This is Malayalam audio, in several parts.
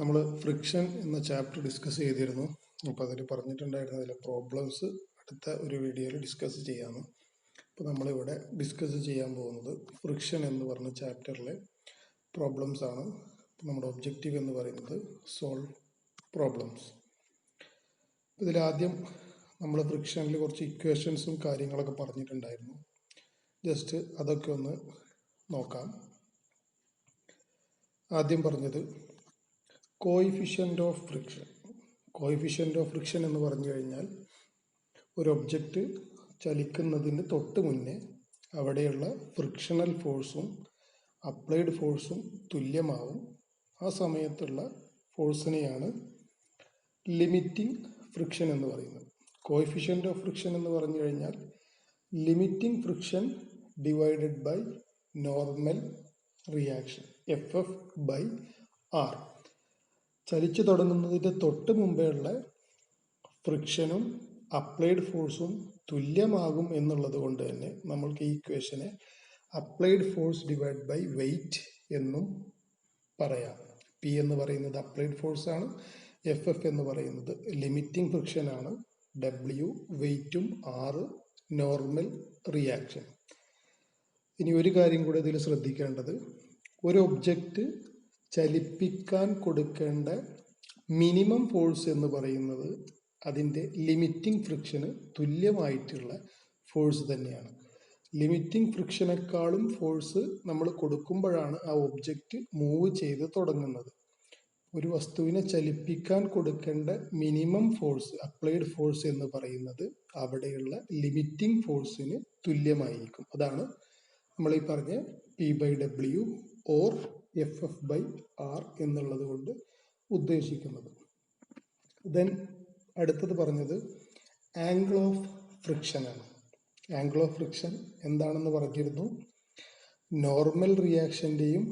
നമ്മൾ ഫ്രിക്ഷൻ എന്ന ചാപ്റ്റർ ഡിസ്കസ് ചെയ്തിരുന്നു. അപ്പോൾ അതിൽ പറഞ്ഞിട്ടുണ്ടായിരുന്ന അതിലെ പ്രോബ്ലംസ് അടുത്ത ഒരു വീഡിയോയിൽ ഡിസ്കസ് ചെയ്യാമെന്ന്. അപ്പോൾ നമ്മളിവിടെ ഡിസ്കസ് ചെയ്യാൻ പോകുന്നത് ഫ്രിക്ഷൻ എന്ന് പറഞ്ഞ ചാപ്റ്ററിലെ പ്രോബ്ലംസ് ആണ്. നമ്മുടെ ഒബ്ജക്റ്റീവ് എന്ന് പറയുന്നത് സോൾവ് പ്രോബ്ലംസ്. ഇതിലാദ്യം നമ്മൾ ഫ്രിക്ഷനിൽ കുറച്ച് ഇക്വേഷൻസും കാര്യങ്ങളൊക്കെ പറഞ്ഞിട്ടുണ്ടായിരുന്നു. ജസ്റ്റ് അതൊക്കെ ഒന്ന് നോക്കാം. ആദ്യം പറഞ്ഞത് coefficient of friction. Coefficient of friction എന്ന് പറഞ്ഞു കഴിഞ്ഞാൽ ഒരു ഒബ്ജക്റ്റ് ചലിക്കുന്നതിന് തൊട്ട് മുന്നേ അവിടെയുള്ള ഫ്രിക്ഷണൽ ഫോഴ്സും അപ്ലൈഡ് ഫോഴ്സും തുല്യമാവും. ആ സമയത്തുള്ള ഫോഴ്സിനെയാണ് ലിമിറ്റിംഗ് ഫ്രിക്ഷൻ എന്ന് പറയുന്നത്. കോയിഫിഷ്യൻ്റ് ഓഫ് ഫ്രിക്ഷൻ എന്ന് പറഞ്ഞു കഴിഞ്ഞാൽ limiting friction divided by normal reaction FF/R. ചലിച്ചു തുടങ്ങുന്നതിൻ്റെ തൊട്ട് മുമ്പേ ഉള്ള ഫ്രിക്ഷനും അപ്ലൈഡ് ഫോഴ്സും തുല്യമാകും എന്നുള്ളത് കൊണ്ട് തന്നെ നമ്മൾക്ക് ഈ ഇക്വേഷനെ applied force divide by weight എന്നും പറയാം. P എന്ന് പറയുന്നത് അപ്ലൈഡ് ഫോഴ്സ് ആണ്, FF എന്ന് പറയുന്നത് ലിമിറ്റിംഗ് ഫ്രിക്ഷൻ ആണ്, W വെയിറ്റും, R നോർമൽ റിയാക്ഷൻ. ഇനി ഒരു കാര്യം കൂടെ ഇതിൽ ശ്രദ്ധിക്കേണ്ടത്, ഒരു ഒബ്ജക്റ്റ് ചലിപ്പിക്കാൻ കൊടുക്കേണ്ട മിനിമം ഫോഴ്സ് എന്ന് പറയുന്നത് അതിൻ്റെ ലിമിറ്റിംഗ് ഫ്രിക്ഷന് തുല്യമായിട്ടുള്ള ഫോഴ്സ് തന്നെയാണ്. ലിമിറ്റിംഗ് ഫ്രിക്ഷനേക്കാളും ഫോഴ്സ് നമ്മൾ കൊടുക്കുമ്പോഴാണ് ആ ഒബ്ജക്റ്റ് മൂവ് ചെയ്ത് തുടങ്ങുന്നത്. ഒരു വസ്തുവിനെ ചലിപ്പിക്കാൻ കൊടുക്കേണ്ട മിനിമം ഫോഴ്സ് അപ്ലൈഡ് ഫോഴ്സ് എന്ന് പറയുന്നത് അവിടെയുള്ള ലിമിറ്റിംഗ് ഫോഴ്സിന് തുല്യമായിരിക്കും. അതാണ് നമ്മൾ ഈ പറഞ്ഞ P/W ഓർ FF/R എന്നുള്ളത് കൊണ്ട് ഉദ്ദേശിക്കുന്നത്. ദെൻ അടുത്തത് പറഞ്ഞത് ആംഗിൾ ഓഫ് ഫ്രിക്ഷൻ ആണ്. ആംഗിൾ ഓഫ് ഫ്രിക്ഷൻ എന്താണെന്ന് പറഞ്ഞിരുന്നു. നോർമൽ റിയാക്ഷൻ്റെയും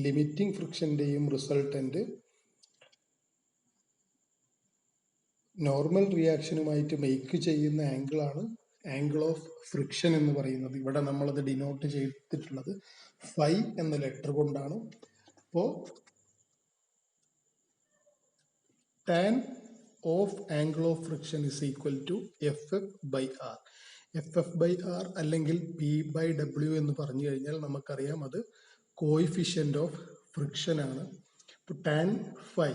ലിമിറ്റിംഗ് ഫ്രിക്ഷൻ്റെയും റിസൾട്ടൻ്റ് നോർമൽ റിയാക്ഷനുമായിട്ട് മേക്ക് ചെയ്യുന്ന ആംഗിളാണ് ആംഗിൾ ഓഫ് ഫ്രിക്ഷൻ എന്ന് പറയുന്നത്. ഇവിടെ നമ്മളത് ഡിനോട്ട് ചെയ്തിട്ടുള്ളത് ഫൈ എന്ന ലെറ്റർ കൊണ്ടാണ്. അപ്പോൾ tan of angle of friction is equal to FF/R. FF/R അല്ലെങ്കിൽ P/W എന്ന് പറഞ്ഞു കഴിഞ്ഞാൽ നമുക്കറിയാം അത് കോയിഫിഷ്യൻ്റ് ഓഫ് ഫ്രിക്ഷൻ ആണ്. ഇപ്പോൾ tan phi,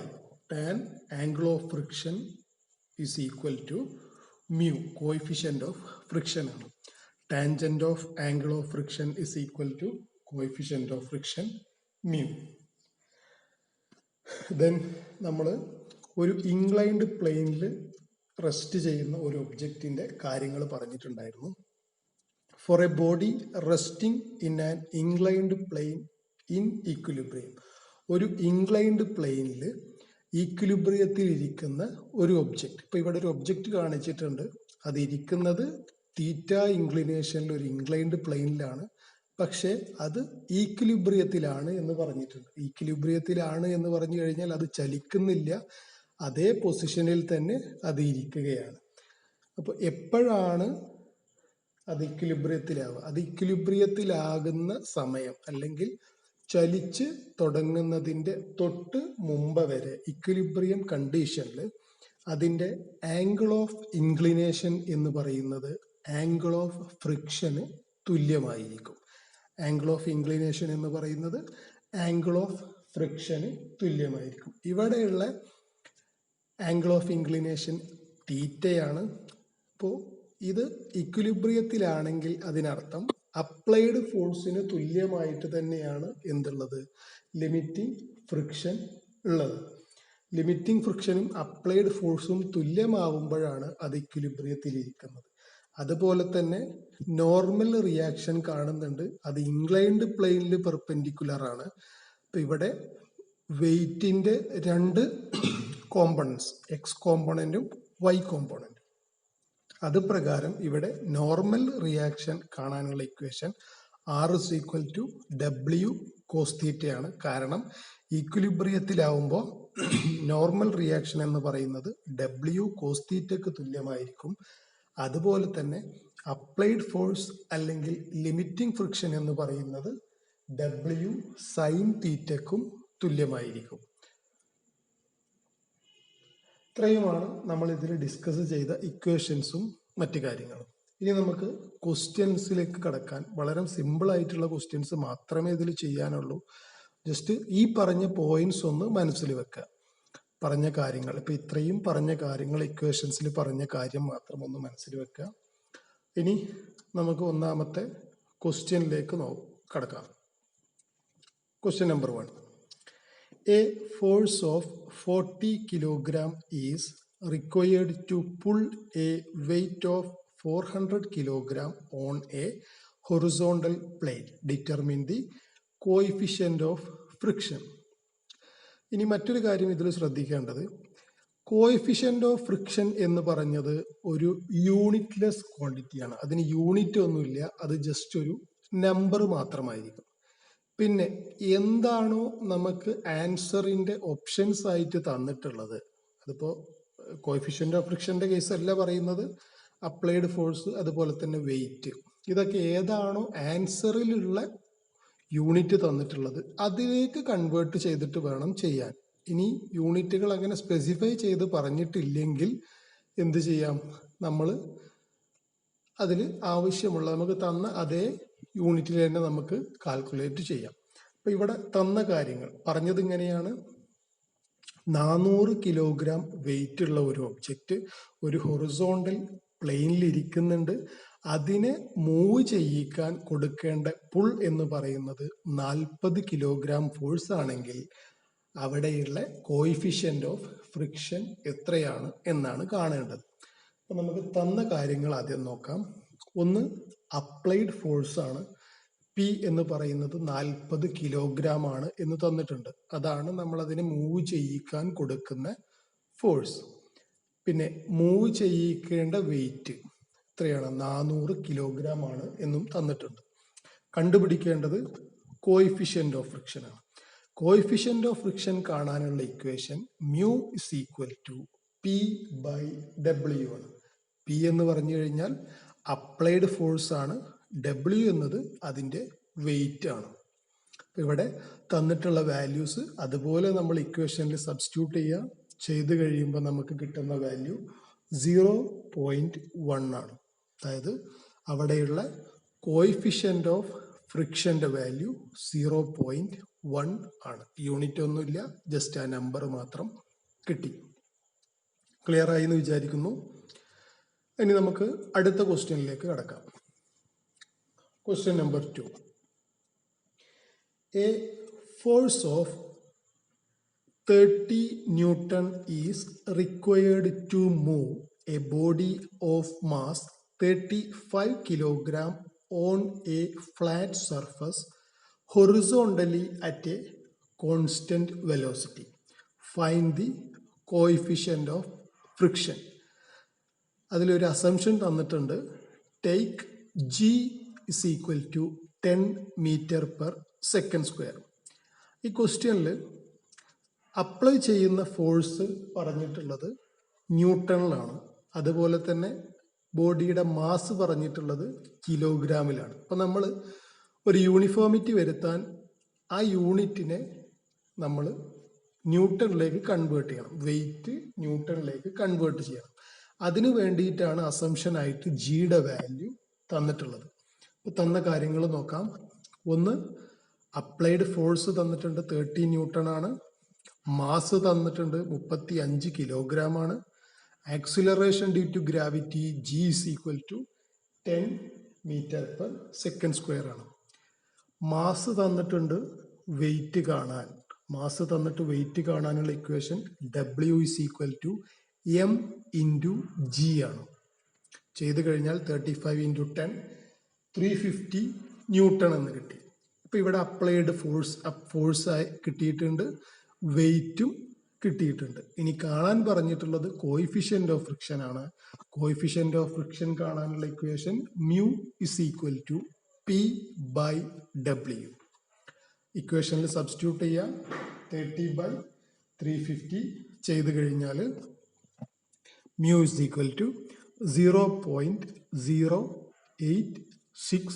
tan angle of friction is equal to mu, coefficient of friction ആണ്. Tangent of angle of friction is equal to coefficient of friction mu. Then നമ്മൾ ഒരു ഇൻക്ലൈൻഡ് പ്ലെയിനിൽ റെസ്റ്റ് ചെയ്യുന്ന ഒരു ഒബ്ജക്റ്റിൻ്റെ കാര്യങ്ങൾ പറഞ്ഞിട്ടുണ്ടായിരുന്നു. For a body resting in an inclined plane in equilibrium. ഒരു ഇൻക്ലൈൻഡ് പ്ലെയിനിൽ ഈക്വിലിബ്രിയത്തിൽ ഇരിക്കുന്ന ഒരു ഒബ്ജക്റ്റ്. ഇപ്പോൾ ഇവിടെ ഒരു ഒബ്ജക്റ്റ് കാണിച്ചിട്ടുണ്ട്. അത് ഇരിക്കുന്നത് തീറ്റ ഇൻക്ലിനേഷനിൽ ഒരു ഇൻക്ലൈൻഡ് പ്ലെയിനിലാണ്. പക്ഷേ അത് ഈക്വിലിബ്രിയത്തിലാണ് എന്ന് പറഞ്ഞിട്ടുണ്ട്. ഈക്വിലിബ്രിയത്തിലാണ് എന്ന് പറഞ്ഞു കഴിഞ്ഞാൽ അത് ചലിക്കുന്നില്ല, അതേ പൊസിഷനിൽ തന്നെ അത് ഇരിക്കുകയാണ്. അപ്പോൾ എപ്പോഴാണ് അത് ഇക്വിലിബ്രിയത്തിലാവുക? അത് ഇക്വിലിബ്രിയത്തിലാകുന്ന സമയം അല്ലെങ്കിൽ ചലിച്ച് തുടങ്ങുന്നതിൻ്റെ തൊട്ട് മുമ്പ് വരെ ഇക്വിലിബ്രിയം കണ്ടീഷനിൽ അതിൻ്റെ ആംഗിൾ ഓഫ് ഇൻക്ലിനേഷൻ എന്ന് പറയുന്നത് ആംഗിൾ ഓഫ് ഫ്രിക്ഷന് തുല്യമായിരിക്കും. ആംഗിൾ ഓഫ് ഇൻക്ലിനേഷൻ എന്ന് പറയുന്നത് ആംഗിൾ ഓഫ് ഫ്രിക്ഷന് തുല്യമായിരിക്കും. ഇവിടെയുള്ള ആംഗിൾ ഓഫ് ഇൻക്ലിനേഷൻ തീറ്റയാണ്. ഇപ്പോൾ ഇത് ഇക്വിലിബ്രിയത്തിലാണെങ്കിൽ അതിനർത്ഥം അപ്ലൈഡ് ഫോഴ്സിന് തുല്യമായിട്ട് തന്നെയാണ് എന്തുള്ളത്, ലിമിറ്റിംഗ് ഫ്രിക്ഷൻ ഉള്ളത്. ലിമിറ്റിംഗ് ഫ്രിക്ഷനും അപ്ലൈഡ് ഫോഴ്സും തുല്യമാവുമ്പോഴാണ് അത് ഇക്വിലിബ്രിയത്തിലിരിക്കുന്നത്. അതുപോലെ തന്നെ നോർമൽ റിയാക്ഷൻ കാണുന്നുണ്ട്. അത് ഇൻക്ലൈൻഡ് പ്ലെയിനിൽ പെർപെൻഡിക്കുലർ ആണ്. ഇപ്പം ഇവിടെ വെയിറ്റിൻ്റെ രണ്ട് കോമ്പണൻസ്, എക്സ് കോമ്പണൻറ്റും വൈ കോമ്പണൻറ്റും. അത് പ്രകാരം ഇവിടെ നോർമൽ റിയാക്ഷൻ കാണാനുള്ള equation R is equal to W cos തീറ്റയാണ്. കാരണം ഈക്വിലിബ്രിയത്തിലാവുമ്പോൾ നോർമൽ റിയാക്ഷൻ എന്ന് പറയുന്നത് W cos തീറ്റയ്ക്ക് തുല്യമായിരിക്കും. അതുപോലെ തന്നെ അപ്ലൈഡ് ഫോഴ്സ് അല്ലെങ്കിൽ ലിമിറ്റിംഗ് ഫ്രിക്ഷൻ എന്ന് പറയുന്നത് W sin തീറ്റയ്ക്കും തുല്യമായിരിക്കും. ഇത്രയുമാണ് നമ്മൾ ഇതിൽ ഡിസ്കസ് ചെയ്ത ഇക്വേഷൻസും മറ്റു കാര്യങ്ങളും. ഇനി നമുക്ക് ക്വസ്റ്റ്യൻസിലേക്ക് കടക്കാൻ. വളരെ സിമ്പിൾ ആയിട്ടുള്ള ക്വസ്റ്റ്യൻസ് മാത്രമേ ഇതിൽ ചെയ്യാനുള്ളൂ. ജസ്റ്റ് ഈ പറഞ്ഞ പോയിന്റ്സ് ഒന്ന് മനസ്സിൽ വെക്കുക. പറഞ്ഞ കാര്യങ്ങൾ, ഇപ്പൊ ഇത്രയും പറഞ്ഞ കാര്യങ്ങൾ ഇക്വേഷൻസിൽ പറഞ്ഞ കാര്യം മാത്രം ഒന്ന് മനസ്സിൽ വെക്കുക. ഇനി നമുക്ക് ഒന്നാമത്തെ ക്വസ്റ്റ്യനിലേക്ക് കടക്കാം. Question number 1. A force of 40 kilogram is required to pull a weight of 400 kilogram on a horizontal plane. Determine the coefficient of friction. ഇനി മറ്റൊരു കാര്യം ഇതിൽ ശ്രദ്ധിക്കേണ്ടത്, കോഎഫിഷ്യന്റ് ഓഫ് ഫ്രിക്ഷൻ എന്ന് പറഞ്ഞത് ഒരു യൂണിറ്റ്ലെസ് ക്വാണ്ടിറ്റിയാണ്. അതിന് യൂണിറ്റ് ഒന്നുമില്ല, അത് ജസ്റ്റ് ഒരു നമ്പർ മാത്രമായിരിക്കും. പിന്നെ എന്താണോ നമുക്ക് ആൻസറിന്റെ ഓപ്ഷൻസ് ആയിട്ട് തന്നിട്ടുള്ളത്, അതിപ്പോ കോഎഫിഷ്യന്റ് ഓഫ് ഫ്രിക്ഷന്റെ കേസ് അല്ല പറയുന്നത്, അപ്ലൈഡ് ഫോഴ്സ് അതുപോലെ തന്നെ വെയിറ്റ്, ഇതൊക്കെ ഏതാണോ ആൻസറിലുള്ള യൂണിറ്റ് തന്നിട്ടുള്ളത് അതിലേക്ക് കൺവേർട്ട് ചെയ്തിട്ട് വേണം ചെയ്യാൻ. ഇനി യൂണിറ്റുകൾ അങ്ങനെ സ്പെസിഫൈ ചെയ്ത് പറഞ്ഞിട്ടില്ലെങ്കിൽ എന്ത് ചെയ്യാം, നമ്മൾ അതിൽ ആവശ്യമുള്ള നമുക്ക് തന്ന അതേ യൂണിറ്റിൽ തന്നെ നമുക്ക് കാൽക്കുലേറ്റ് ചെയ്യാം. അപ്പൊ ഇവിടെ തന്ന കാര്യങ്ങൾ പറഞ്ഞത് ഇങ്ങനെയാണ്. 400 കിലോഗ്രാം വെയിറ്റ് ഉള്ള ഒരു ഒബ്ജക്റ്റ് ഒരു ഹൊറിസോണ്ടൽ പ്ലെയിനിൽ ഇരിക്കുന്നുണ്ട്. അതിനെ മൂവ് ചെയ്യിക്കാൻ കൊടുക്കേണ്ട പുൾ എന്ന് പറയുന്നത് 40 കിലോഗ്രാം ഫോഴ്സ് ആണെങ്കിൽ അവിടെയുള്ള കോയിഫിഷ്യന്റ് ഓഫ് ഫ്രിക്ഷൻ എത്രയാണ് എന്നാണ് കാണേണ്ടത്. അപ്പൊ നമുക്ക് തന്ന കാര്യങ്ങൾ ആദ്യം നോക്കാം. ഒന്ന് അപ്ലൈഡ് ഫോഴ്സ് ആണ്. പി എന്ന് പറയുന്നത് 40 കിലോഗ്രാം ആണ് എന്ന് തന്നിട്ടുണ്ട്. അതാണ് നമ്മൾ അതിനെ മൂവ് ചെയ്യിക്കാൻ കൊടുക്കുന്ന ഫോഴ്സ്. പിന്നെ മൂവ് ചെയ്യിക്കേണ്ട വെയിറ്റ് എത്രയാണ്, 400 കിലോഗ്രാം ആണ് എന്നും തന്നിട്ടുണ്ട്. കണ്ടുപിടിക്കേണ്ടത് കോയിഫിഷ്യന്റ് ഓഫ് ഫ്രിക്ഷൻ ആണ്. കോയിഫിഷ്യന്റ് ഓഫ് ഫ്രിക്ഷൻ കാണാനുള്ള equation mu is equal to P by W ആണ്. പി എന്ന് പറഞ്ഞു കഴിഞ്ഞാൽ അപ്ലൈഡ് ഫോഴ്സ് ആണ്, ഡബ്ല്യു എന്നത് അതിൻ്റെ വെയിറ്റ് ആണ്. ഇവിടെ തന്നിട്ടുള്ള വാല്യൂസ് അതുപോലെ നമ്മൾ ഇക്വേഷനിൽ സബ്സ്റ്റിറ്റ്യൂട്ട് ചെയ്ത് കഴിയുമ്പോൾ നമുക്ക് കിട്ടുന്ന വാല്യൂ 0.1 ആണ്. അതായത് അവിടെയുള്ള കോയിഫിഷ്യന്റ് ഓഫ് ഫ്രിക്ഷന്റെ വാല്യൂ 0.1 ആണ്. യൂണിറ്റ് ഒന്നുമില്ല, ജസ്റ്റ് ആ നമ്പർ മാത്രം കിട്ടി. ക്ലിയർ ആയി എന്ന് വിചാരിക്കുന്നു. ഇനി നമുക്ക് അടുത്ത ക്വസ്റ്റ്യനിലേക്ക് കടക്കാം. Question number 2. A force of 30 Newton is required to move a body of mass 35 kilogram on a flat surface horizontally at a constant velocity. Find the coefficient of friction. അതിലൊരു അസംഷൻ തന്നിട്ടുണ്ട്. Take G is equal to 10 meter per second square. ഈ ക്വസ്റ്റ്യനിൽ അപ്ലൈ ചെയ്യുന്ന ഫോഴ്സ് പറഞ്ഞിട്ടുള്ളത് ന്യൂട്ടണിലാണ്. അതുപോലെ തന്നെ ബോഡിയുടെ മാസ് പറഞ്ഞിട്ടുള്ളത് കിലോഗ്രാമിലാണ്. അപ്പം നമ്മൾ ഒരു യൂണിഫോമിറ്റി വരുത്താൻ ആ യൂണിറ്റിനെ നമ്മൾ ന്യൂട്ടണിലേക്ക് കൺവേർട്ട് ചെയ്യണം. വെയിറ്റ് ന്യൂട്ടണിലേക്ക് കൺവേർട്ട് ചെയ്യണം. അതിനു വേണ്ടിയിട്ടാണ് അസംഷൻ ആയിട്ട് ജിയുടെ വാല്യൂ തന്നിട്ടുള്ളത്. തന്ന കാര്യങ്ങൾ നോക്കാം. ഒന്ന്, അപ്ലൈഡ് ഫോഴ്സ് തന്നിട്ടുണ്ട് 30 ന്യൂട്ടൺ ആണ്. മാസ് തന്നിട്ടുണ്ട് 35 കിലോഗ്രാം ആണ്. Acceleration due to gravity g is equal to 10 metre per second square ആണ്. മാസ് തന്നിട്ടുണ്ട്, വെയിറ്റ് കാണാൻ മാസ് തന്നിട്ട് വെയിറ്റ് കാണാനുള്ള equation W is equal to m into g ആണ്. ചെയ്ത് കഴിഞ്ഞാൽ 35 ഇൻറ്റു 10 350 ന്യൂട്ടൺ എന്ന് കിട്ടി. അപ്പൊ ഇവിടെ അപ്ലൈഡ് ഫോഴ്സായി കിട്ടിയിട്ടുണ്ട്, വെയിറ്റും കിട്ടിയിട്ടുണ്ട്. ഇനി കാണാൻ പറഞ്ഞിട്ടുള്ളത് കോയിഫിഷ്യന്റ് ഓഫ് ഫ്രിക്ഷൻ ആണ്. കോയിഫിഷ്യന്റ് ഓഫ് ഫ്രിക്ഷൻ കാണാനുള്ള equation mu is equal to P by W. ഇക്വേഷനിൽ സബ്സ്റ്റിറ്റ്യൂട്ട് ചെയ്യാം. 30/350 ചെയ്ത് കഴിഞ്ഞാൽ മ്യൂ ഇസ് ഈക്വൽ ടു 0.086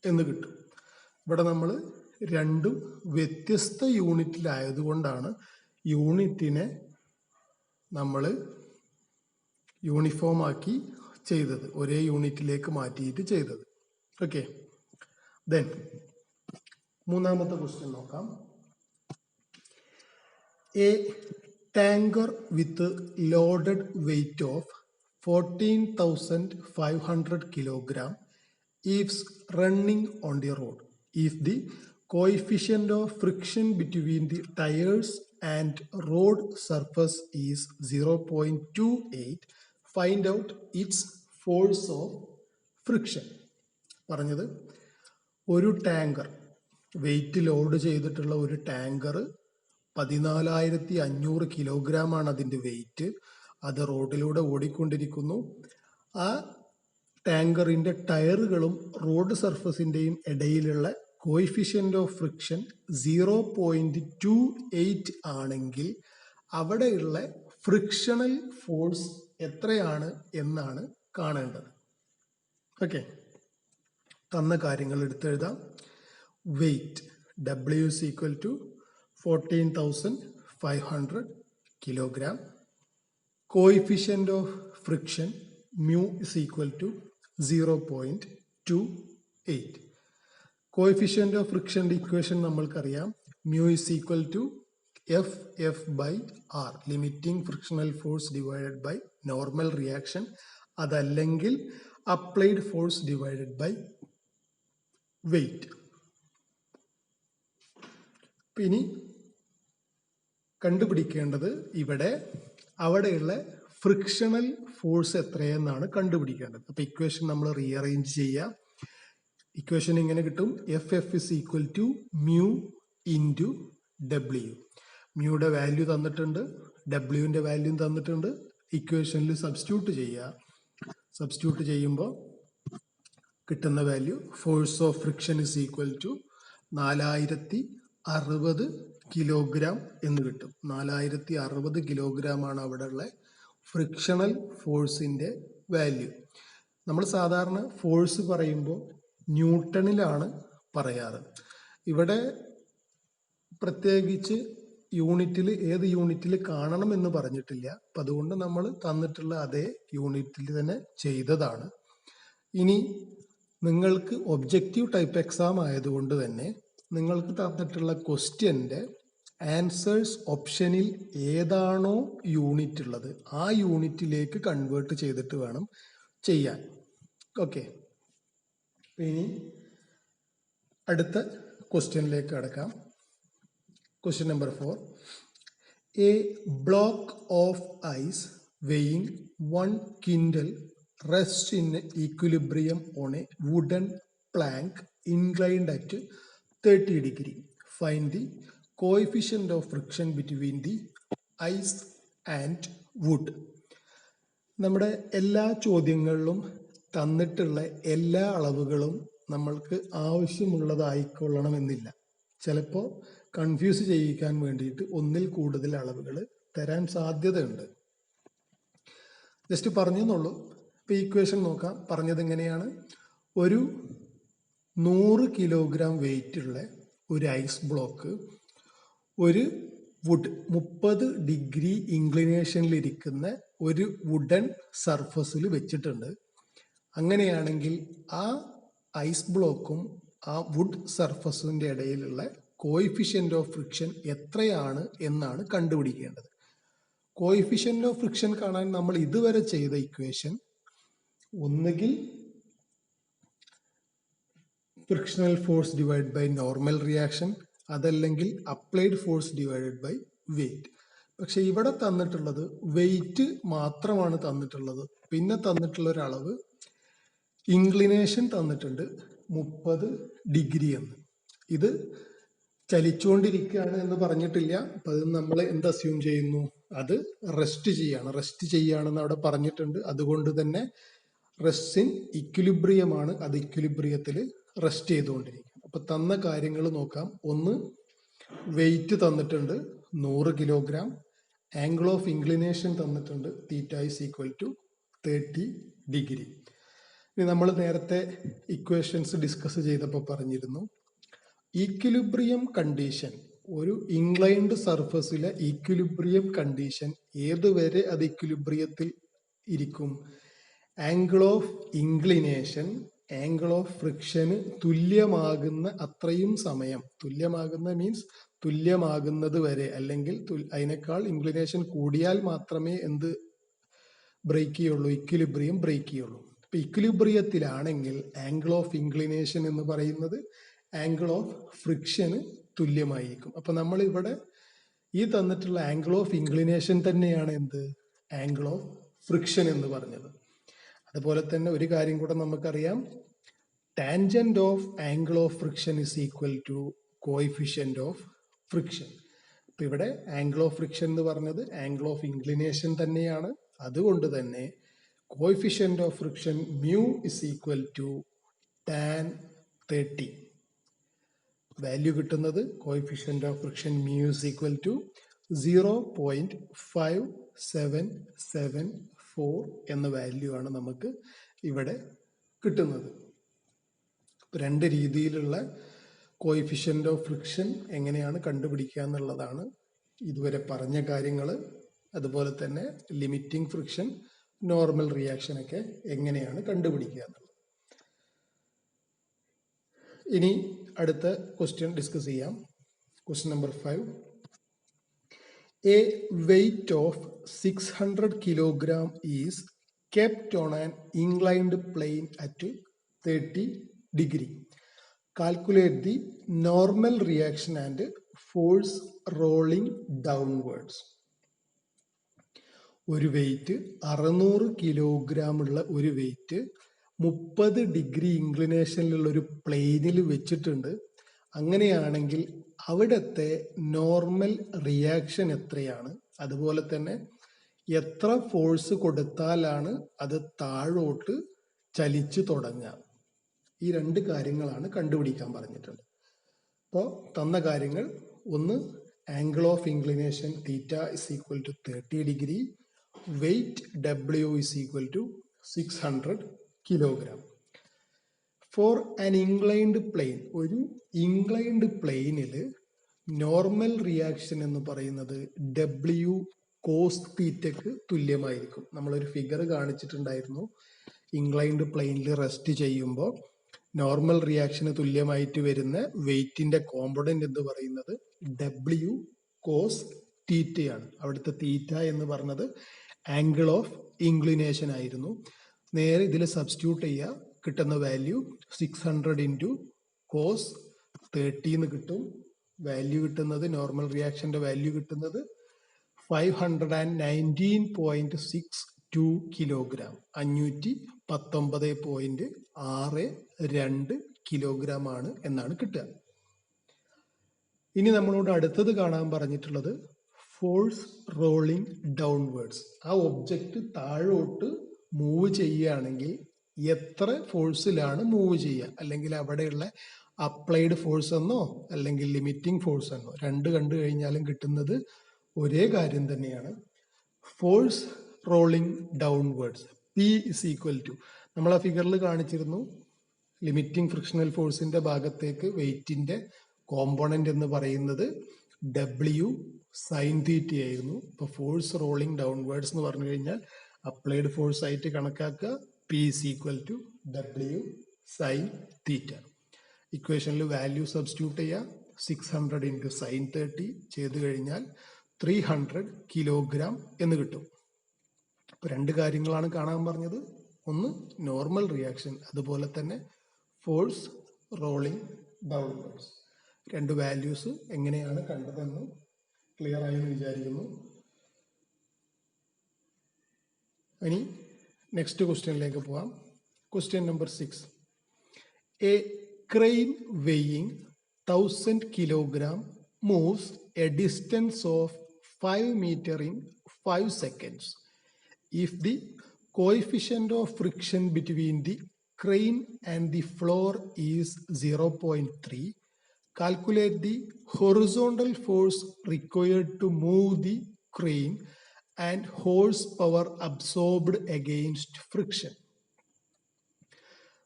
എന്ന് കിട്ടും. ഇവിടെ നമ്മൾ രണ്ടും വ്യത്യസ്ത യൂണിറ്റിലായതുകൊണ്ടാണ് യൂണിറ്റിനെ നമ്മൾ യൂണിഫോം ആക്കി ചെയ്തത്, ഒരേ യൂണിറ്റിലേക്ക് മാറ്റിയിട്ട് ചെയ്തത്. ഓക്കെ, ദെൻ മൂന്നാമത്തെ ക്വസ്റ്റ്യൻ നോക്കാം. A tanker with loaded weight of 14,500 kilogram is running on the road. If the coefficient of friction between the tires and road surface is 0.28, find out its force of friction. പറഞ്ഞത് ഒരു ടാങ്കർ, വെയിറ്റ് ലോഡ് ചെയ്തിട്ടുള്ള ഒരു ടാങ്കർ 14,500 kilogram ആണ് അതിൻ്റെ വെയിറ്റ്. അത് റോഡിലൂടെ ഓടിക്കൊണ്ടിരിക്കുന്നു. ആ ടാങ്കറിൻ്റെ ടയറുകളും റോഡ് സർഫസിൻ്റെയും ഇടയിലുള്ള കോയിഫിഷ്യൻ്റ് ഓഫ് ഫ്രിക്ഷൻ 0.28 ആണെങ്കിൽ അവിടെയുള്ള ഫ്രിക്ഷണൽ ഫോഴ്സ് എത്രയാണ് എന്നാണ് കാണേണ്ടത്. ഓക്കെ, തന്ന കാര്യങ്ങൾ എടുത്തെഴുതാം. Weight W is equal to 14,500 kilogram. Coefficient of friction mu is equal to 0.28. Coefficient of friction equation നമ്മൾക്കറിയാം. mu is equal to F by R, limiting frictional force divided by normal reaction. അതല്ലെങ്കിൽ applied force divided by weight. ഇനി കണ്ടുപിടിക്കേണ്ടത് ഇവിടെ അവിടെയുള്ള ഫ്രിക്ഷണൽ ഫോഴ്സ് എത്രയെന്നാണ് കണ്ടുപിടിക്കേണ്ടത്. അപ്പോൾ ഇക്വേഷൻ നമ്മൾ റീഅറേഞ്ച് ചെയ്യുക. ഇക്വേഷൻ ഇങ്ങനെ കിട്ടും. F is equal to mu into W. മ്യൂയുടെ വാല്യൂ തന്നിട്ടുണ്ട്, ഡബ്ല്യുവിൻ്റെ വാല്യൂ തന്നിട്ടുണ്ട്. ഇക്വേഷനിൽ സബ്സ്റ്റിറ്റ്യൂട്ട് ചെയ്യുക. സബ്സ്റ്റിറ്റ്യൂട്ട് ചെയ്യുമ്പോൾ കിട്ടുന്ന value force of friction is equal to 460 kilogram എന്ന് കിട്ടും. 460 കിലോഗ്രാം ആണ് അവിടെയുള്ള ഫ്രിക്ഷണൽ ഫോഴ്സിൻ്റെ വാല്യൂ. നമ്മൾ സാധാരണ ഫോഴ്സ് പറയുമ്പോൾ ന്യൂട്ടണിലാണ് പറയാറ്. ഇവിടെ പ്രത്യേകിച്ച് യൂണിറ്റിൽ ഏത് യൂണിറ്റിൽ കാണണമെന്ന് പറഞ്ഞിട്ടില്ല. അപ്പം അതുകൊണ്ട് നമ്മൾ തന്നിട്ടുള്ള അതേ യൂണിറ്റിൽ തന്നെ ചെയ്തതാണ്. ഇനി നിങ്ങൾക്ക് ഒബ്ജക്റ്റീവ് ടൈപ്പ് എക്സാം ആയതുകൊണ്ട് തന്നെ നിങ്ങൾക്ക് തന്നിട്ടുള്ള ക്വസ്റ്റ്യൻ്റെ ആൻസേഴ്സ് ഓപ്ഷനിൽ ഏതാണോ യൂണിറ്റ് ഉള്ളത് ആ യൂണിറ്റിലേക്ക് കൺവേർട്ട് ചെയ്തിട്ട് വേണം ചെയ്യാൻ. ഓക്കെ, ഇനി അടുത്ത ക്വസ്റ്റ്യനിലേക്ക് കടക്കാം. Question number 4. A block of ice weighing 1 quintal rests in equilibrium on a wooden plank inclined at 30 degree. Find the coefficient of friction between the ice and wood. നമ്മുടെ എല്ലാ ചോദ്യങ്ങളിലും തന്നിട്ടുള്ള എല്ലാ അളവുകളും നമ്മൾക്ക് ആവശ്യമുള്ളതായിക്കൊള്ളണമെന്നില്ല. ചിലപ്പോൾ കൺഫ്യൂസ് ചെയ്യിക്കാൻ വേണ്ടിയിട്ട് ഒന്നിൽ കൂടുതൽ അളവുകൾ തരാൻ സാധ്യതയുണ്ട്. ജസ്റ്റ് പറഞ്ഞെന്നുള്ളൂ. ഇപ്പോൾ ഈക്വേഷൻ നോക്കാം. പറഞ്ഞത് എങ്ങനെയാണ്? ഒരു 100 കിലോഗ്രാം വെയിറ്റുള്ള ഒരു ഐസ് ബ്ലോക്ക് ഒരു വുഡ് 30 ഡിഗ്രി ഇൻക്ലിനേഷനിലിരിക്കുന്ന ഒരു വുഡൻ സർഫസിൽ വെച്ചിട്ടുണ്ട്. അങ്ങനെയാണെങ്കിൽ ആ ഐസ് ബ്ലോക്കും ആ വുഡ് സർഫസിൻ്റെ ഇടയിലുള്ള കോയിഫിഷ്യൻ്റ് ഓഫ് ഫ്രിക്ഷൻ എത്രയാണ് എന്നാണ് കണ്ടുപിടിക്കേണ്ടത്. കോയിഫിഷ്യൻ്റ് ഓഫ് ഫ്രിക്ഷൻ കാണാൻ നമ്മൾ ഇതുവരെ ചെയ്ത ഇക്വേഷൻ ഒന്നുകിൽ frictional force divide by normal reaction, അതല്ലെങ്കിൽ applied force divided by weight. പക്ഷെ ഇവിടെ തന്നിട്ടുള്ളത് വെയിറ്റ് മാത്രമാണ് തന്നിട്ടുള്ളത്. പിന്നെ തന്നിട്ടുള്ള ഒരളവ് ഇൻക്ലിനേഷൻ തന്നിട്ടുണ്ട് 30 ഡിഗ്രി എന്ന്. ഇത് ചലിച്ചുകൊണ്ടിരിക്കുകയാണ് എന്ന് പറഞ്ഞിട്ടില്ല. അപ്പം അത് നമ്മൾ എന്ത് അസ്യൂം ചെയ്യുന്നു? അത് റെസ്റ്റ് ചെയ്യുകയാണെന്ന് അവിടെ പറഞ്ഞിട്ടുണ്ട്. അതുകൊണ്ട് തന്നെ റെസ്റ്റ് ഇൻ ഇക്വിലിബ്രിയമാണ്. അത് ഇക്വിലിബ്രിയത്തിൽ റെസ്റ്റ് ചെയ്തുകൊണ്ടിരിക്കും. അപ്പം തന്ന കാര്യങ്ങൾ നോക്കാം. ഒന്ന്, വെയിറ്റ് തന്നിട്ടുണ്ട് 100 കിലോഗ്രാം. ആംഗിൾ ഓഫ് ഇൻക്ലിനേഷൻ തന്നിട്ടുണ്ട് theta is equal to 30 degree. ഇനി നമ്മൾ നേരത്തെ ഇക്വേഷൻസ് ഡിസ്കസ് ചെയ്തപ്പോൾ പറഞ്ഞിരുന്നു ഈക്വിലിബ്രിയം കണ്ടീഷൻ, ഒരു ഇൻക്ലൈൻഡ് സർഫസിലെ ഈക്വിലിബ്രിയം കണ്ടീഷൻ ഏതുവരെ അത് ഇക്വിലിബ്രിയത്തിൽ ഇരിക്കും? Angle of inclination angle of ഫ്രിക്ഷന് തുല്യമാകുന്ന അത്രയും സമയം, തുല്യമാകുന്ന മീൻസ് തുല്യമാകുന്നത് വരെ, അല്ലെങ്കിൽ അതിനേക്കാൾ ഇൻക്ലിനേഷൻ കൂടിയാൽ മാത്രമേ എന്ത് ബ്രേക്ക് ചെയ്യുള്ളൂ? ഇക്വിലിബ്രിയം ബ്രേക്ക് ചെയ്യുള്ളൂ. ഇപ്പൊ ഇക്വിലിബ്രിയത്തിലാണെങ്കിൽ ആംഗിൾ ഓഫ് ഇൻക്ലിനേഷൻ എന്ന് പറയുന്നത് ആംഗിൾ ഓഫ് ഫ്രിക്ഷന് തുല്യമായിരിക്കും. അപ്പൊ നമ്മൾ ഇവിടെ ഈ തന്നിട്ടുള്ള ആംഗിൾ ഓഫ് ഇൻക്ലിനേഷൻ തന്നെയാണ് എന്ത്? ആംഗിൾ ഓഫ് ഫ്രിക്ഷൻ എന്ന് പറഞ്ഞത്. അതുപോലെ തന്നെ ഒരു കാര്യം കൂടെ നമുക്കറിയാം, tangent of angle of friction is equal to coefficient of friction. അപ്പൊ ഇവിടെ ആംഗിൾ ഓഫ് ഫ്രിക്ഷൻ എന്ന് പറഞ്ഞത് ആംഗിൾ ഓഫ് ഇൻക്ലിനേഷൻ തന്നെയാണ്. അതുകൊണ്ട് തന്നെ coefficient of friction mu is equal to tan 30. Value കിട്ടുന്നത് coefficient of friction mu is equal to 0.5774 എന്ന വാല്യൂ ആണ് നമുക്ക് ഇവിടെ കിട്ടുന്നത്. രണ്ട് രീതിയിലുള്ള കോഎഫിഷ്യന്റ് ഓഫ് ഫ്രിക്ഷൻ എങ്ങനെയാണ് കണ്ടുപിടിക്കുക എന്നുള്ളതാണ് ഇതുവരെ പറഞ്ഞ കാര്യങ്ങൾ. അതുപോലെ തന്നെ ലിമിറ്റിംഗ് ഫ്രിക്ഷൻ, നോർമൽ റിയാക്ഷൻ ഒക്കെ എങ്ങനെയാണ് കണ്ടുപിടിക്കുക എന്നുള്ളത്. ഇനി അടുത്ത ക്വസ്റ്റ്യൻ ഡിസ്കസ് ചെയ്യാം. Question number 5. A weight of 600 kilogram is kept on an inclined plane at 30 degree. Calculate the normal reaction and force rolling downwards. ഒരു വെയിറ്റ് 600 കിലോഗ്രാം ഉള്ള ഒരു വെയിറ്റ് 30 ഡിഗ്രി ഇൻക്ലിനേഷനിലുള്ള ഒരു പ്ലെയിനിൽ വെച്ചിട്ടുണ്ട്. അങ്ങനെയാണെങ്കിൽ അവിടുത്തെ നോർമൽ റിയാക്ഷൻ എത്രയാണ്, അതുപോലെ തന്നെ എത്ര ഫോഴ്സ് കൊടുത്താലാണ് അത് താഴോട്ട് ചലിച്ചു തുടങ്ങുക, ഈ രണ്ട് കാര്യങ്ങളാണ് കണ്ടുപിടിക്കാൻ പറഞ്ഞിട്ടുണ്ട്. അപ്പോൾ തന്ന കാര്യങ്ങൾ, ഒന്ന് angle of inclination theta is equal to 30 degree, weight W is equal to 600 kilogram. For an inclined plane, ഒരു ഇൻക്ലൈൻഡ് പ്ലെയിനിൽ നോർമൽ റിയാക്ഷൻ എന്ന് പറയുന്നത് ഡബ്ല്യു കോസ് തീറ്റയ്ക്ക് തുല്യമായിരിക്കും. നമ്മളൊരു ഫിഗർ കാണിച്ചിട്ടുണ്ടായിരുന്നു. ഇൻക്ലൈൻഡ് പ്ലെയിനിൽ റെസ്റ്റ് ചെയ്യുമ്പോൾ നോർമൽ റിയാക്ഷന് തുല്യമായിട്ട് വരുന്ന വെയിറ്റിന്റെ കോമ്പണന്റ് എന്ന് പറയുന്നത് ഡബ്ല്യു കോസ് തീറ്റയാണ്. അവിടുത്തെ തീറ്റ എന്ന് പറഞ്ഞത് ആംഗിൾ ഓഫ് ഇൻക്ലിനേഷൻ ആയിരുന്നു. നേരെ ഇതിൽ സബ്സ്റ്റിറ്റ്യൂട്ട് ചെയ്യുക, കിട്ടുന്ന വാല്യൂ 600 ഇൻറ്റു കോസ് 30 എന്ന് കിട്ടും. വാല്യൂ കിട്ടുന്നത്, നോർമൽ റിയാക്ഷന്റെ വാല്യൂ കിട്ടുന്നത് 519.62 കിലോഗ്രാം, 519.62 കിലോഗ്രാം ആണ് എന്നാണ് കിട്ടുക. ഇനി നമ്മളോട് അടുത്തത് കാണാൻ പറഞ്ഞിട്ടുള്ളത് ഫോഴ്സ് റോളിംഗ് ഡൗൺവേർഡ്സ്. ആ ഒബ്ജക്റ്റ് താഴോട്ട് മൂവ് ചെയ്യുകയാണെങ്കിൽ എത്ര ഫോഴ്സിലാണ് മൂവ് ചെയ്യുക, അല്ലെങ്കിൽ അവിടെയുള്ള അപ്ലൈഡ് ഫോഴ്സ് എന്നോ അല്ലെങ്കിൽ ലിമിറ്റിംഗ് ഫോഴ്സ് എന്നോ രണ്ട് കണ്ടു കഴിഞ്ഞാലും കിട്ടുന്നത് ഒരേ കാര്യം തന്നെയാണ്. Force rolling downwards P is equal to, നമ്മൾ ആ ഫിഗറിൽ കാണിച്ചിരുന്നു, ലിമിറ്റിംഗ് ഫ്രിക്ഷണൽ ഫോഴ്സിന്റെ ഭാഗത്തേക്ക് വെയിറ്റിന്റെ കോമ്പോണന്റ് എന്ന് പറയുന്നത് ഡബ്ല്യു സൈൻ തീറ്റ ആയിരുന്നു. ഇപ്പൊ ഫോഴ്സ് റോളിംഗ് ഡൗൺവേർഡ്സ് എന്ന് പറഞ്ഞു കഴിഞ്ഞാൽ അപ്ലൈഡ് ഫോഴ്സ് ആയിട്ട് കണക്കാക്കുക. P is equal to W sine theta. ഇക്വേഷനിൽ വാല്യൂ സബ്സ്റ്റിറ്റ്യൂട്ട് ചെയ്യുക, 600 ഇൻറ്റു സൈൻ 30 ചെയ്ത് കഴിഞ്ഞാൽ 300 കിലോഗ്രാം എന്ന് കിട്ടും. അപ്പൊ രണ്ട് കാര്യങ്ങളാണ് കാണാൻ പറഞ്ഞത്, ഒന്ന് നോർമൽ റിയാക്ഷൻ, അതുപോലെ തന്നെ ഫോഴ്സ് റോളിംഗ് ഡൗൺവേർഡ്സ്. രണ്ട് വാല്യൂസ് എങ്ങനെയാണ് കണ്ടതെന്ന് ക്ലിയർ ആയി എന്ന് വിചാരിക്കുന്നു. ഇനി നെക്സ്റ്റ് ക്വസ്റ്റ്യനിലേക്ക് പോവാം. Question number 6. A crane weighing 1000 kilogram moves a distance of 5 meter in 5 seconds. If the coefficient of friction between the crane and the floor is 0.3, calculate the horizontal force required to move the crane and horsepower absorbed against friction.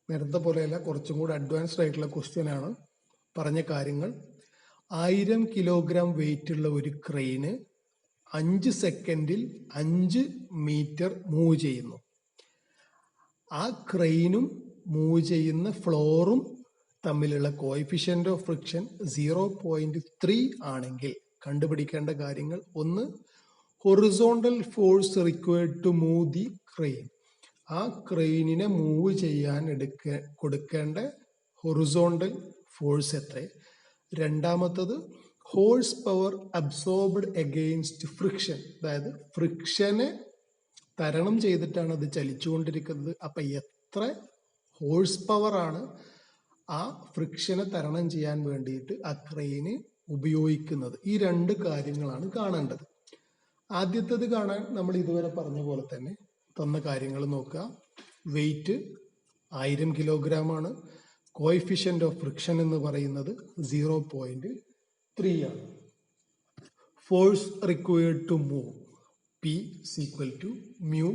നേരത്തെ പോലെയല്ല, കുറച്ചും കൂടി അഡ്വാൻസ്ഡ് ആയിട്ടുള്ള ക്വസ്റ്റ്യൻ ആണ്. പറഞ്ഞ കാര്യങ്ങൾ, 1000 കിലോഗ്രാം വെയിറ്റ് ഉള്ള ഒരു ക്രെയിന് 5 സെക്കൻഡിൽ 5 മീറ്റർ മൂവ് ചെയ്യുന്നു. ആ ക്രെയിനും മൂവ് ചെയ്യുന്ന ഫ്ലോറും തമ്മിലുള്ള കോഎഫിഷ്യന്റ് ഓഫ് ഫ്രിക്ഷൻ 0.3 ആണെങ്കിൽ കണ്ടുപിടിക്കേണ്ട കാര്യങ്ങൾ: ഒന്ന്, horizontal force required to move the crane. ആ ക്രെയിനിനെ മൂവ് ചെയ്യാൻ കൊടുക്കേണ്ട ഹൊറിസോണ്ടൽ ഫോഴ്സ് എത്ര. രണ്ടാമത്തത്, horse power absorbed against friction, അതായത് ഫ്രിക്ഷനെ തരണം ചെയ്തിട്ടാണ് അത് ചലിച്ചുകൊണ്ടിരിക്കുന്നത്. അപ്പൊ എത്ര ഹോഴ്സ് പവർ ആണ് ആ ഫ്രിക്ഷനെ തരണം ചെയ്യാൻ വേണ്ടിയിട്ട് ആ ക്രെയിന് ഉപയോഗിക്കുന്നത്. ഈ രണ്ട് കാര്യങ്ങളാണ് കാണേണ്ടത്. ആദ്യത്തേത് കാണാൻ നമ്മൾ ഇതുവരെ പറഞ്ഞ പോലെ തന്നെ തന്ന കാര്യങ്ങൾ നോക്കുക. വെയിറ്റ് 1000 കിലോഗ്രാം ആണ്. കോഎഫിഷ്യന്റ് ഓഫ് ഫ്രിക്ഷൻ എന്ന് പറയുന്നത് 0.3 ആണ്. Force required to move P is equal to mu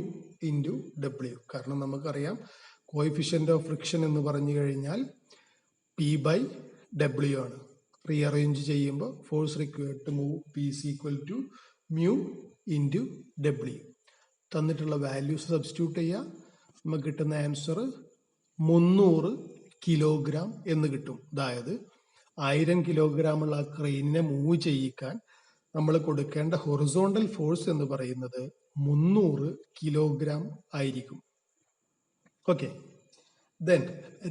into W. കാരണം നമുക്കറിയാം കോഎഫിഷ്യന്റ് ഓഫ് ഫ്രിക്ഷൻ എന്ന് പറഞ്ഞു കഴിഞ്ഞാൽ P/W ആണ്. റീഅറേഞ്ച് ചെയ്യുമ്പോൾ force required to move P is equal to mu into W. തന്നിട്ടുള്ള വാല്യൂസ് സബ്സ്റ്റിറ്റ്യൂട്ട് ചെയ്യുക. നമുക്ക് കിട്ടുന്ന ആൻസർ 300 കിലോഗ്രാം എന്ന് കിട്ടും. അതായത് 1000 കിലോഗ്രാം ഉള്ള ആ ക്രെയിനിനെ മൂവ് ചെയ്യിക്കാൻ നമ്മൾ കൊടുക്കേണ്ട ഹൊറിസോണ്ടൽ ഫോഴ്സ് എന്ന് പറയുന്നത് 300 കിലോഗ്രാം ആയിരിക്കും. ഓക്കെ. ദെൻ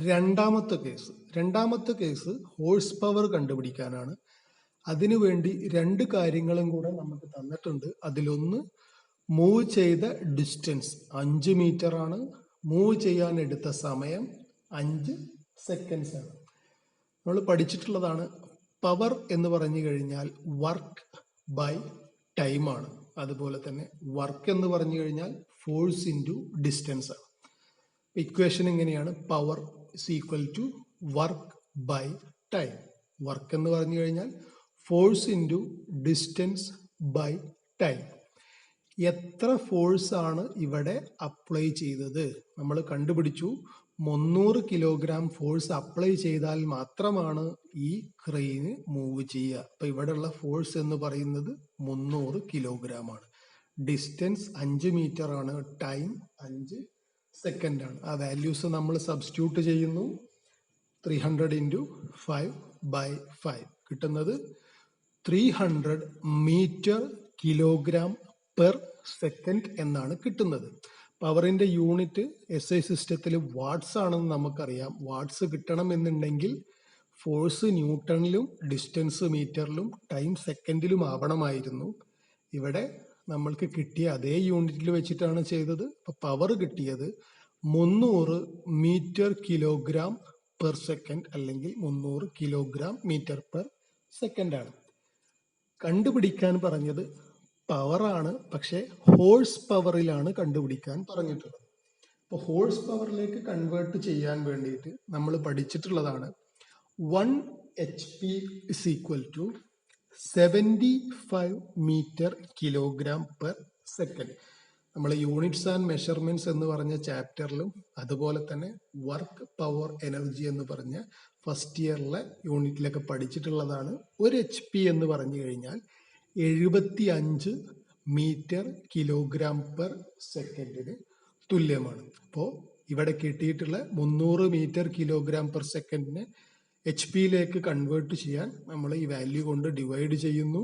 രണ്ടാമത്തെ കേസ് ഹോഴ്സ് പവർ കണ്ടുപിടിക്കാനാണ്. അതിനുവേണ്ടി രണ്ട് കാര്യങ്ങളും കൂടെ നമുക്ക് തന്നിട്ടുണ്ട്. അതിലൊന്ന്, മൂവ് ചെയ്ത ഡിസ്റ്റൻസ് 5 മീറ്റർ ആണ്. മൂവ് ചെയ്യാൻ എടുത്ത സമയം 5 സെക്കൻഡ്സ് ആണ്. നമ്മൾ പഠിച്ചിട്ടുള്ളതാണ് പവർ എന്ന് പറഞ്ഞു കഴിഞ്ഞാൽ വർക്ക് ബൈ ടൈം ആണ്. അതുപോലെ തന്നെ വർക്ക് എന്ന് പറഞ്ഞു കഴിഞ്ഞാൽ ഫോഴ്സ് ഇൻറ്റു ഡിസ്റ്റൻസ് ആണ്. ഇക്വേഷൻ ഇങ്ങനെയാണ്: power is equal to work by time. Work എന്ന് പറഞ്ഞു കഴിഞ്ഞാൽ force into distance by time. എത്ര ഫോഴ്സ് ആണ് ഇവിടെ അപ്ലൈ ചെയ്തത് നമ്മൾ കണ്ടുപിടിച്ചു. 300 കിലോഗ്രാം ഫോഴ്സ് അപ്ലൈ ചെയ്താൽ മാത്രമാണ് ഈ ക്രെയിന് മൂവ് ചെയ്യുക. അപ്പൊ ഇവിടെയുള്ള ഫോഴ്സ് എന്ന് പറയുന്നത് 300 കിലോഗ്രാം ആണ്. ഡിസ്റ്റൻസ് 5 മീറ്റർ ആണ്. ടൈം 5 സെക്കൻഡ് ആണ്. ആ വാല്യൂസ് നമ്മൾ സബ്സ്റ്റിറ്റ്യൂട്ട് ചെയ്യുന്നു. 300 into 5/5 കിട്ടുന്നത് 300 മീറ്റർ കിലോഗ്രാം പെർ സെക്കൻഡ് എന്നാണ് കിട്ടുന്നത്. പവറിന്റെ യൂണിറ്റ് SI സിസ്റ്റത്തിൽ വാട്ട്സ് ആണെന്ന് നമുക്കറിയാം. വാട്ട്സ് കിട്ടണമെന്നുണ്ടെങ്കിൽ ഫോഴ്സ് ന്യൂട്ടണിലും ഡിസ്റ്റൻസ് മീറ്ററിലും ടൈം സെക്കൻഡിലും ആവണമായിരുന്നു. ഇവിടെ നമ്മൾക്ക് കിട്ടിയ അതേ യൂണിറ്റിൽ വെച്ചിട്ടാണ് ചെയ്തത്. അപ്പൊ പവർ കിട്ടിയത് 300 മീറ്റർ കിലോഗ്രാം പെർ സെക്കൻഡ് അല്ലെങ്കിൽ 300 കിലോഗ്രാം മീറ്റർ പെർ സെക്കൻഡ് ആണ്. കണ്ടുപിടിക്കാൻ പറഞ്ഞത് പവറാണ്, പക്ഷെ ഹോഴ്സ് പവറിലാണ് കണ്ടുപിടിക്കാൻ പറഞ്ഞിട്ടുള്ളത്. അപ്പോൾ ഹോഴ്സ് പവറിലേക്ക് കൺവേർട്ട് ചെയ്യാൻ വേണ്ടിയിട്ട് നമ്മൾ പഠിച്ചിട്ടുള്ളതാണ് 1 HP is equal to 75 metre kilogram per second. നമ്മൾ യൂണിറ്റ്സ് ആൻഡ് മെഷർമെന്റ്സ് എന്ന് പറഞ്ഞ ചാപ്റ്ററിലും അതുപോലെ തന്നെ വർക്ക് പവർ എനർജി എന്ന് പറഞ്ഞ ഫസ്റ്റ് ഇയറിലെ യൂണിറ്റിലൊക്കെ പഠിച്ചിട്ടുള്ളതാണ്. 1 HP എന്ന് പറഞ്ഞു കഴിഞ്ഞാൽ 75 മീറ്റർ കിലോഗ്രാം പെർ സെക്കൻഡിന് തുല്യമാണ്. അപ്പോൾ ഇവിടെ കിട്ടിയിട്ടുള്ള 300 മീറ്റർ കിലോഗ്രാം പെർ സെക്കൻഡിനെ HP-യിലേക്ക് കൺവേർട്ട് ചെയ്യാൻ നമ്മൾ ഈ വാല്യൂ കൊണ്ട് ഡിവൈഡ് ചെയ്യുന്നു.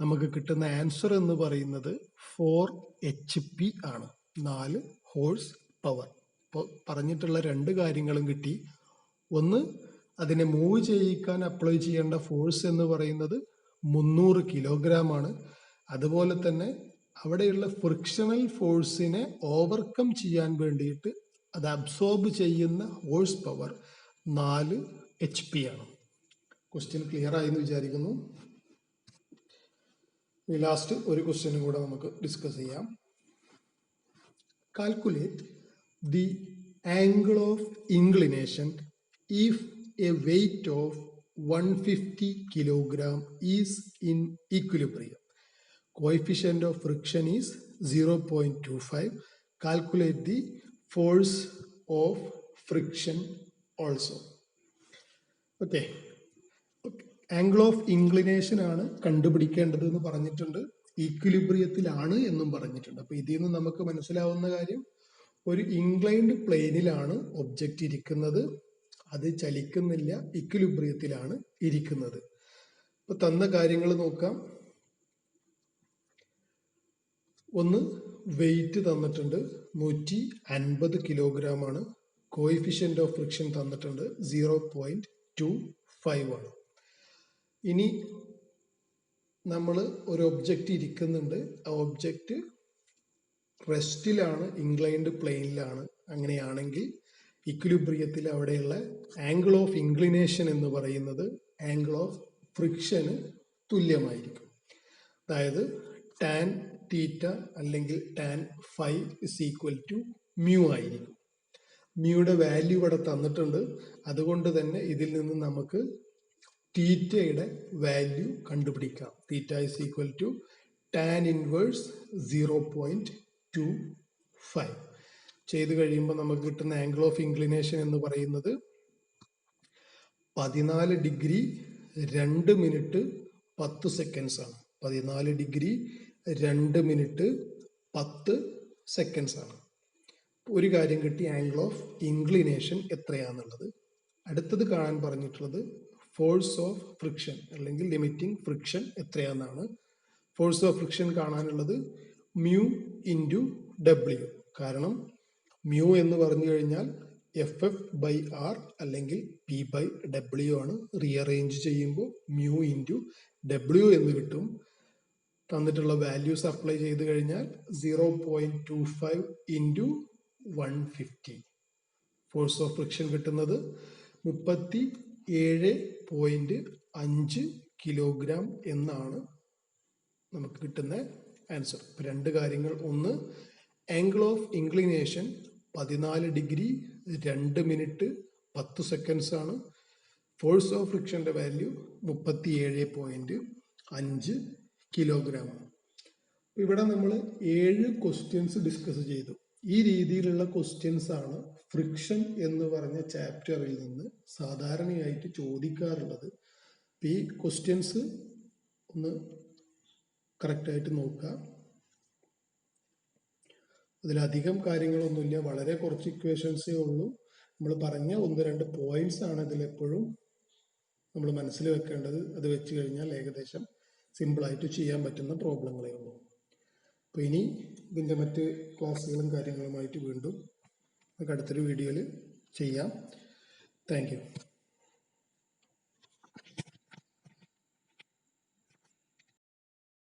നമുക്ക് കിട്ടുന്ന ആൻസർ എന്ന് പറയുന്നത് 4 HP ആണ്. 4 ഹോഴ്സ് പവർ. അപ്പോൾ പറഞ്ഞിട്ടുള്ള രണ്ട് കാര്യങ്ങളും കിട്ടി. ഒന്ന്, അതിനെ മൂവ് ചെയ്യിക്കാൻ അപ്ലൈ ചെയ്യേണ്ട ഫോഴ്സ് എന്ന് പറയുന്നത് 300 കിലോഗ്രാം ആണ്. അതുപോലെ തന്നെ അവിടെയുള്ള ഫ്രിക്ഷണൽ ഫോഴ്സിനെ ഓവർകം ചെയ്യാൻ വേണ്ടിയിട്ട് അത് അബ്സോർബ് ചെയ്യുന്ന ഹോഴ്സ് പവർ 4 HP ആണ്. ക്വസ്റ്റ്യൻ ക്ലിയർ ആയി എന്ന് വിചാരിക്കുന്നു. ലാസ്റ്റ് ഒരു ക്വസ്റ്റ്യനും കൂടെ നമുക്ക് ഡിസ്കസ് ചെയ്യാം. Calculate the angle of inclination if A weight of 150 kilogram is in equilibrium. Coefficient of friction is 0.25. Calculate the force of friction also. Okay. Angle of inclination ആണ് കണ്ടുപിടിക്കേണ്ടത് എന്ന് പറഞ്ഞിട്ടുണ്ട്. ഈക്വിലിബ്രിയത്തിലാണ് എന്നും പറഞ്ഞിട്ടുണ്ട്. അപ്പൊ ഇതിൽ നിന്ന് നമുക്ക് മനസ്സിലാവുന്ന കാര്യം, ഒരു ഇൻക്ലൈൻഡ് പ്ലെയിനിലാണ് ഒബ്ജക്റ്റ് ഇരിക്കുന്നത്, അത് ചലിക്കുന്നില്ല, ഇക്വിലിബ്രിയത്തിലാണ് ഇരിക്കുന്നത്. ഇപ്പൊ തന്ന കാര്യങ്ങൾ നോക്കാം. ഒന്ന്, വെയിറ്റ് തന്നിട്ടുണ്ട് 150 കിലോഗ്രാം ആണ്. കോയിഫിഷ്യന്റ് ഓഫ് ഫ്രിക്ഷൻ തന്നിട്ടുണ്ട് 0.25 ആണ്. ഇനി നമ്മൾ ഒരു ഒബ്ജക്റ്റ് ഇരിക്കുന്നുണ്ട്, ആ ഒബ്ജക്റ്റ് റെസ്റ്റിലാണ്, ഇൻക്ലൈൻഡ് പ്ലെയിനിലാണ്. അങ്ങനെയാണെങ്കിൽ ഇക്വിലിബ്രിയത്തിൽ അവിടെയുള്ള ആംഗിൾ ഓഫ് ഇൻക്ലിനേഷൻ എന്ന് പറയുന്നത് ആംഗിൾ ഓഫ് ഫ്രിക്ഷന് തുല്യമായിരിക്കും. അതായത് ടാൻ തീറ്റ അല്ലെങ്കിൽ tan phi is equal to mu ആയിരിക്കും. മ്യൂയുടെ വാല്യൂ ഇവിടെ തന്നിട്ടുണ്ട്. അതുകൊണ്ട് തന്നെ ഇതിൽ നിന്ന് നമുക്ക് തീറ്റയുടെ വാല്യൂ കണ്ടുപിടിക്കാം. Theta is equal to tan inverse 0.25 ചെയ്ത് കഴിയുമ്പോൾ നമുക്ക് കിട്ടുന്ന ആംഗിൾ ഓഫ് ഇൻക്ലിനേഷൻ എന്ന് പറയുന്നത് 14 ഡിഗ്രി 2 മിനിറ്റ് 10 സെക്കൻഡ്സ് ആണ്. 14 ഡിഗ്രി 2 മിനിറ്റ് 10 സെക്കൻഡ്സ് ആണ്. ഒരു കാര്യം കിട്ടി, ആംഗിൾ ഓഫ് ഇൻക്ലിനേഷൻ എത്രയാണെന്നുള്ളത്. അടുത്തത് കാണാൻ പറഞ്ഞിട്ടുള്ളത് ഫോഴ്സ് ഓഫ് ഫ്രിക്ഷൻ അല്ലെങ്കിൽ ലിമിറ്റിംഗ് ഫ്രിക്ഷൻ എത്രയാണെന്നാണ്. ഫോഴ്സ് ഓഫ് ഫ്രിക്ഷൻ കാണാനുള്ളത് മ്യൂ ഇൻറ്റു ഡബ്ല്യു. കാരണം മ്യൂ എന്ന് പറഞ്ഞു കഴിഞ്ഞാൽ FF/R അല്ലെങ്കിൽ P/W ആണ്. റീഅറേഞ്ച് ചെയ്യുമ്പോൾ മ്യൂ ഇൻറ്റു ഡബ്ല്യു എന്ന് കിട്ടും. തന്നിട്ടുള്ള വാല്യൂസ് അപ്ലൈ ചെയ്ത് കഴിഞ്ഞാൽ 0.25 ഇൻറ്റു 150. ഫോഴ്സ് ഓഫ് ഫ്രിക്ഷൻ കിട്ടുന്നത് 37.5 കിലോഗ്രാം എന്നാണ് നമുക്ക് കിട്ടുന്ന ആൻസർ. ഇപ്പം രണ്ട് കാര്യങ്ങൾ. ഒന്ന്, angle of inclination 14 degree 2 minute 10 seconds ആണ്. ഫോഴ്സ് ഓഫ് ഫ്രിക്ഷന്റെ വാല്യൂ 37.5 കിലോഗ്രാം ആണ്. ഇവിടെ നമ്മൾ 7 ക്വസ്റ്റ്യൻസ് ഡിസ്കസ് ചെയ്തു. ഈ രീതിയിലുള്ള ക്വസ്റ്റ്യൻസ് ആണ് ഫ്രിക്ഷൻ എന്ന് പറഞ്ഞ ചാപ്റ്ററിൽ നിന്ന് സാധാരണയായിട്ട് ചോദിക്കാറുള്ളത്. ഈ ക്വസ്റ്റ്യൻസ് ഒന്ന് കറക്റ്റായിട്ട് നോക്കുക. അതിലധികം കാര്യങ്ങളൊന്നുമില്ല, വളരെ കുറച്ച് ഇക്വേഷൻസേ ഉള്ളൂ. നമ്മൾ പറഞ്ഞ 1-2 പോയിന്റ്സ് ആണ് ഇതിലെപ്പോഴും നമ്മൾ മനസ്സിൽ വെക്കേണ്ടത്. അത് വെച്ച് കഴിഞ്ഞാൽ ഏകദേശം സിമ്പിളായിട്ട് ചെയ്യാൻ പറ്റുന്ന പ്രോബ്ലങ്ങളേ ഉള്ളൂ. അപ്പോൾ ഇനി ഇതിൻ്റെ മറ്റ് ക്ലാസ്സുകളും കാര്യങ്ങളുമായിട്ട് വീണ്ടും നമുക്ക് അടുത്തൊരു വീഡിയോയിൽ ചെയ്യാം. Thank you.